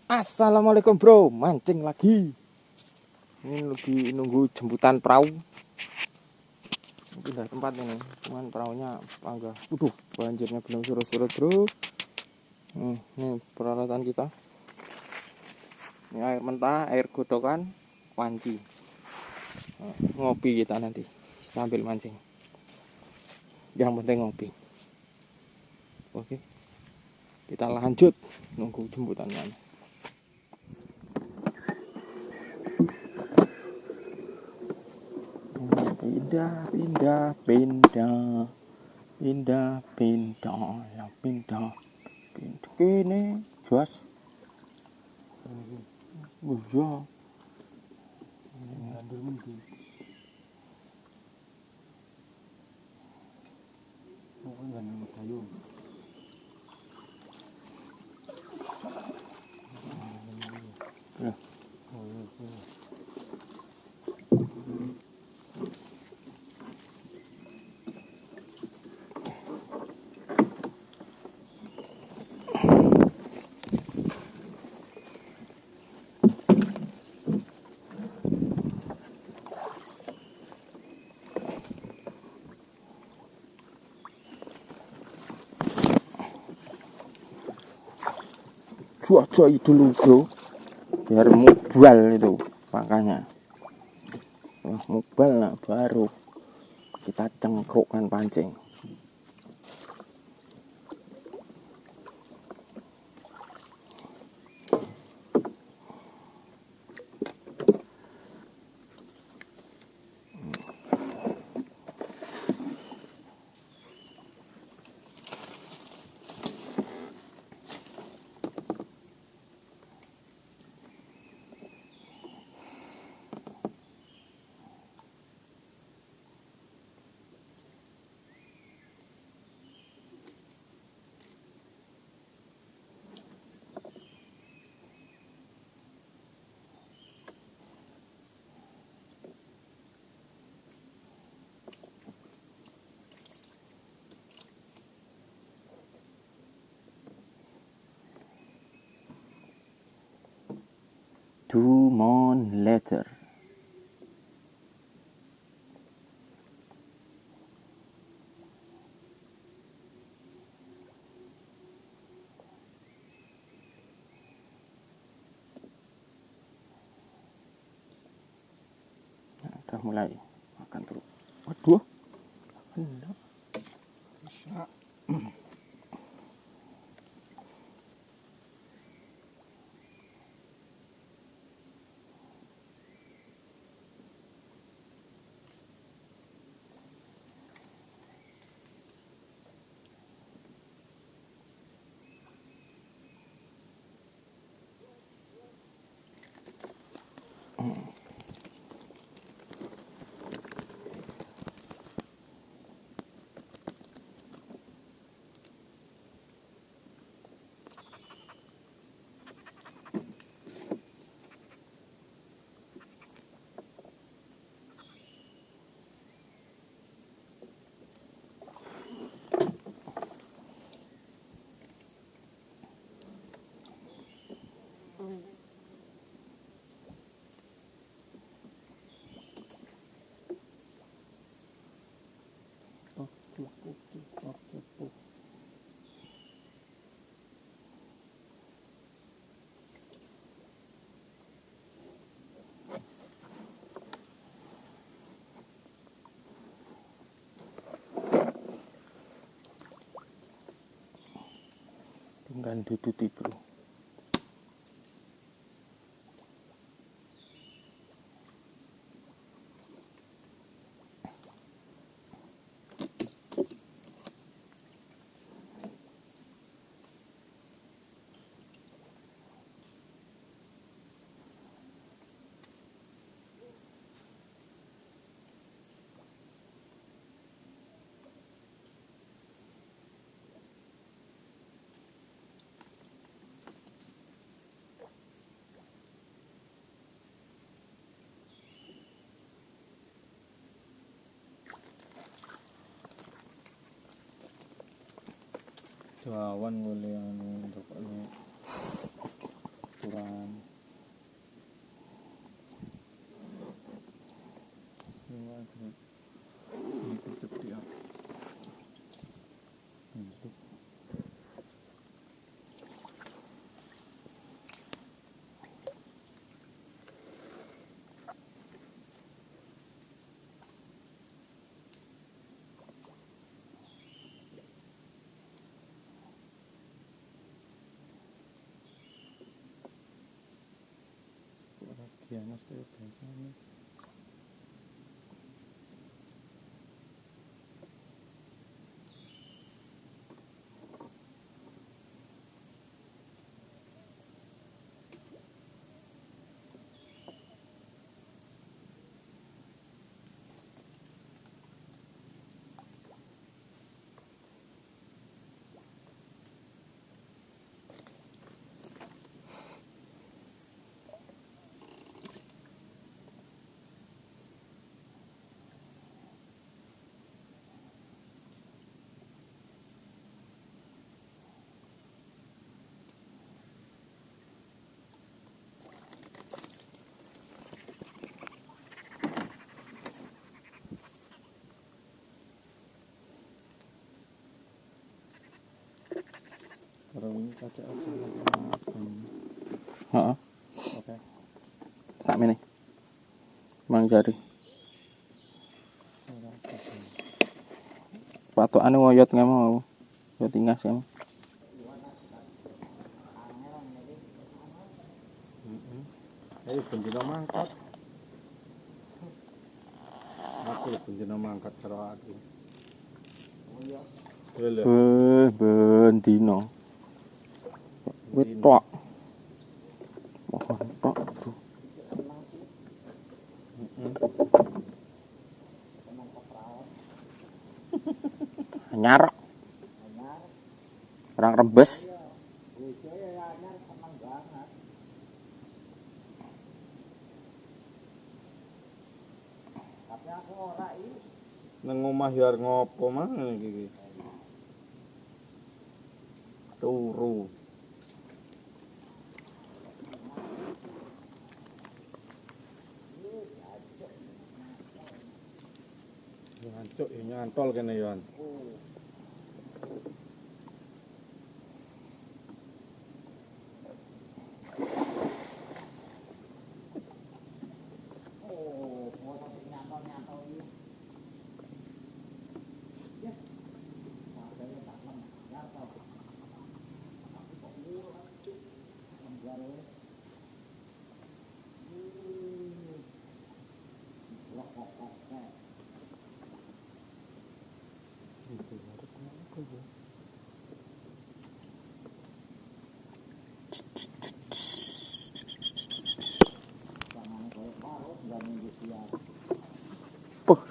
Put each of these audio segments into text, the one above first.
Assalamualaikum bro, mancing lagi. Ini lagi nunggu jemputan perahu. Pindah tempat ini, cuman perahunya panggah. Banjirnya belum surut-surut bro. Ini peralatan kita. Ini air mentah, air godokan, panci. Ngopi kita nanti sambil mancing. Yang penting ngopi. Oke, kita lanjut nunggu jemputannya. Pindah, pindah, pindah, pindah, pindah, ya pindah, pindah. Kini, jos. Iya. Ngandel mending. Mau ngandel gayung. Ya. Oh iya. Cuaca dulu bro, biar mubal itu makanya. Mubal lah baru kita cengkrukkan pancing. Two months later. Nah, udah mulai makan bro. Waduh, Bisa. tinggal duduti bro. Jawan boleh anu untuk anu kurang Piano tuh biasanya. Kalau ini kaca apa? Heeh. Oke. Sak meneh. Mang jari. Patokane ngoyot ngemo. Yo tingas ya. Ayo bendina mangkat. Aku bendina mangkat karo aku. Oh iya. Bendina. Wetok. Mohon tok, Bro. Anyar. Orang rembes. Nang omah ya arep ngopo maneh iki. Turu. Ngancuk ya nyantol kene ya.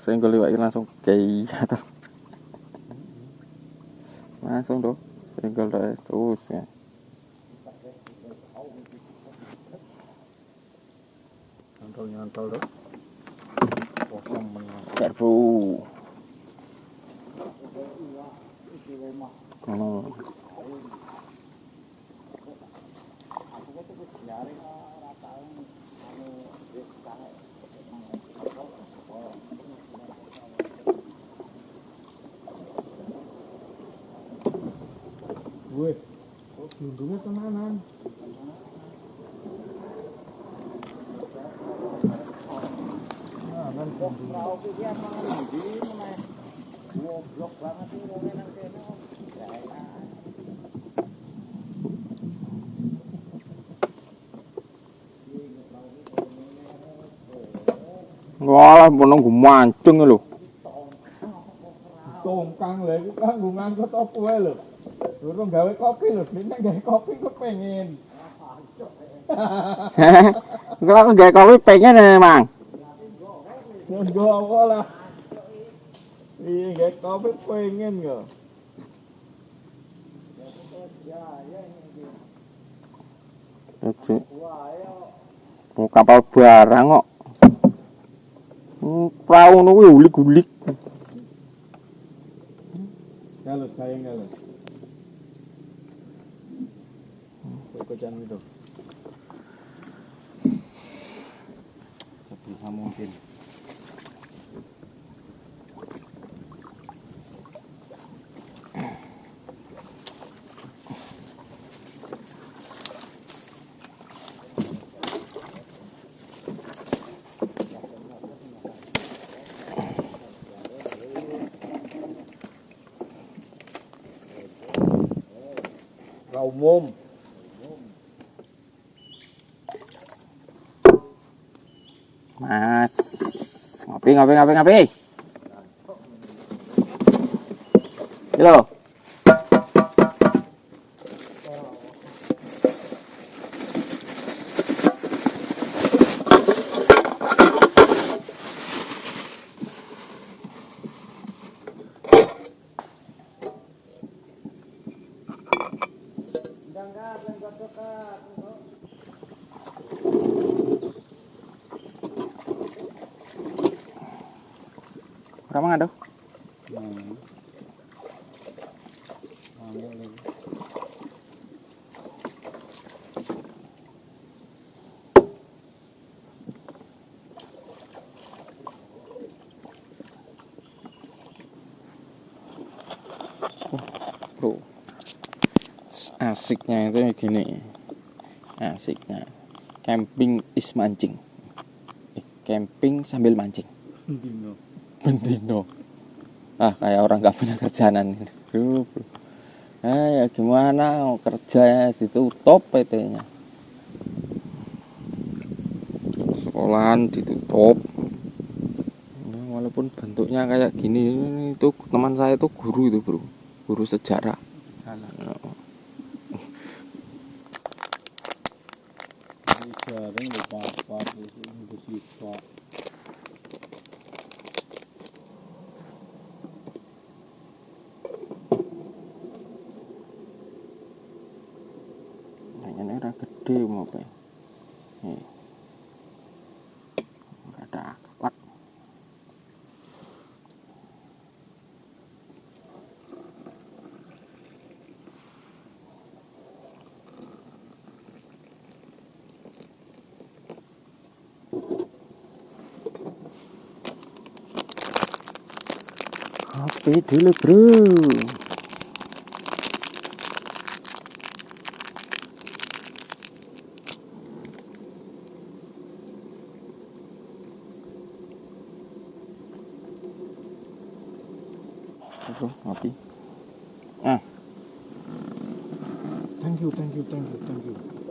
Senggol liwak langsung kayak langsung tuh senggol terus ya. Nyantol tuh. Kosong menang. Serbu. Wih, kok dundungnya tenanan. Tenanan dundungnya. Goblok banget nih wongnya nang kene. Walah menung mancung lho. Tongkang lha iki kanggo ngangkut opo wae lho. Durung gawe kopi lho, dene gawe kopi kepengin. Engko aku gawe kopi pengen ya, Mang. Nggo apa lah. Iya gawe kopi pengen yo. Oke. Oh, kapal barang kok. Prau nu kuwi ulik-ulik. Kalau sayang kalau. Kok jangan itu. Sebisa mungkin. Umum. Mas, ngopi, ngopi, ngopi, ngopi. Halo. Berapa nggak tuh? Bro, asiknya itu gini, asiknya camping is mancing, camping sambil mancing. Bendino. Ah, kayak orang nggak punya kerjaan ini, bro. Ya gimana, kerjanya ditutup PT-nya, sekolahan ditutup. Ya, walaupun bentuknya kayak gini, itu teman saya itu guru itu, bro, guru sejarah. Jaring bapak itu siswa. Ini ora gede mau apa? Nih, nggak ada akhlak. Kopi dulu, bro. Bro, kopi. Thank you.